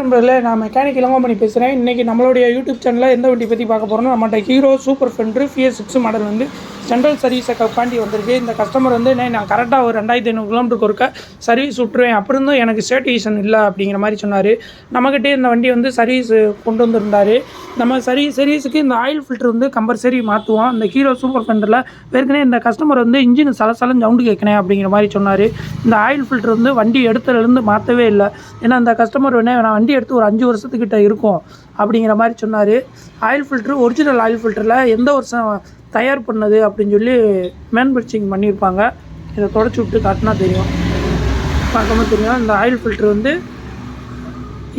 நண்பர்களே, நான் மெக்கானிக் இளங்கோமணி பேசுகிறேன். இன்றைக்கி நம்மளுடைய யூடியூப் சேனலில் எந்த வண்டி பற்றி பார்க்க போகிறோம்னா, நம்மகிட்ட hero super fender FS6 model வந்து சென்ட்ரல் சர்வீஸை காண்டி வந்திருக்கு. இந்த கஸ்டமர் வந்து நான் கரெக்டாக ஒரு 2500 கிலோமீட்டருக்கு ஒருக்க சர்வீஸ் விட்டுருவேன், அப்படி இருந்தும் எனக்கு சேட்டிஃபிகேஷன் இல்லை அப்படிங்கிற மாதிரி சொன்னார். நம்மக்கிட்டே இந்த வண்டி வந்து சர்வீஸ் கொண்டு வந்திருந்தார். நம்ம சர்வீஸுக்கு இந்த ஆயில் ஃபில்டர் வந்து கம்பல்சரி மாற்றுவோம். இந்த ஹீரோ சூப்பர் ஃபெண்டரில் ஏற்கனவே இந்த கஸ்டமர் வந்து இன்ஜின் சலசலன்னு சவுண்டு கேட்கணும் அப்படிங்கிற மாதிரி சொன்னார். இந்த ஆயில் ஃபில்டர் வந்து வண்டி எடுத்துலேருந்து மாற்றவே இல்லை. ஏன்னா இந்த கஸ்டமர் நான் வண்டி எடுத்து ஒரு 5 வருஷத்துக்கிட்ட இருக்கும் அப்படிங்கிற மாதிரி சொன்னார். ஆயில் ஃபில்ட்ரு ஒரிஜினல் ஆயில் ஃபில்டரில் எந்த வருஷம் தயார் பண்ணது அப்படின்னு சொல்லி மேனுஃபேக்சரிங் பண்ணியிருப்பாங்க. இதை தொடச்சி விட்டு காட்டினா தெரியும், பார்க்கும்போது தெரியும். இந்த ஆயில் ஃபில்ட்ரு வந்து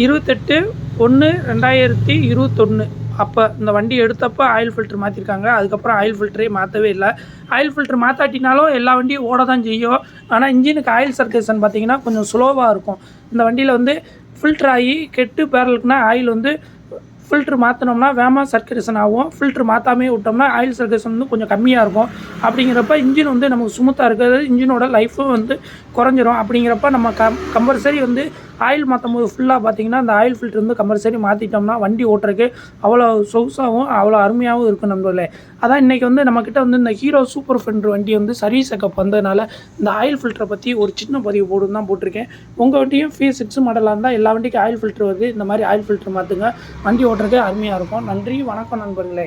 28/1/2021 அப்போ இந்த வண்டி எடுத்தப்போ ஆயில் ஃபில்ட்ரு மாற்றிருக்காங்க. அதுக்கப்புறம் ஆயில் ஃபில்டரே மாற்றவே இல்லை. ஆயில் ஃபில்ட்ரு மாற்றாட்டினாலும் எல்லா வண்டியும் ஓட தான் செய்யும். ஆனால் இன்ஜினுக்கு ஆயில் சர்க்குலேஷன் பார்த்திங்கன்னா கொஞ்சம் ஸ்லோவாக இருக்கும். இந்த வண்டியில் வந்து ஃபில்ட்ரு ஆகி கெட்டு பேரலுக்குனா ஆயில் வந்து ஃபில்ட்ரு மாற்றினோம்னா வேகமாக சர்க்குலேஷன் ஆகும். ஃபில்ட்ரு மாற்றாமே விட்டோம்னா ஆயில் சர்க்குலேஷன் வந்து கொஞ்சம் கம்மியாக இருக்கும். அப்படிங்கிறப்ப இன்ஜின் வந்து நமக்கு ஸ்மூத்தாக இருக்கிறது, இன்ஜினோட லைஃப்பும் வந்து குறைஞ்சிரும். அப்படிங்கிறப்ப நம்ம கம்பல்சரி வந்து ஆயில் மாற்றும் போது ஃபுல்லாக பார்த்திங்கன்னா அந்த ஆயில் ஃபில்ட்ரு வந்து கம்பல்சரி மாற்றிட்டோம்னா வண்டி ஓட்டுறதுக்கு அவ்வளோ சொகுசாகவும் அவ்வளோ அருமையாகவும் இருக்கும் நண்பர்களே. அதான் இன்றைக்கி வந்து நம்மக்கிட்ட வந்து இந்த ஹீரோ சூப்பர் ஃபெண்டர் வண்டி வந்து சர்வீஸ் செக்கப் வந்ததுனால இந்த ஆயில் ஃபில்டரை பற்றி ஒரு சின்ன பதிவு போட்டு தான் போட்டிருக்கேன். உங்கள் வண்டியும் FS6 மாடலாக இருந்தால் எல்லா வண்டிக்கும் ஆயில் ஃபில்ட்ரு வருது. இந்த மாதிரி ஆயில் ஃபில்ட்ரு மாற்றுங்க, வண்டி ஓட்டுறதுக்கு அருமையாக இருக்கும். நன்றி, வணக்கம் நண்பர்களே.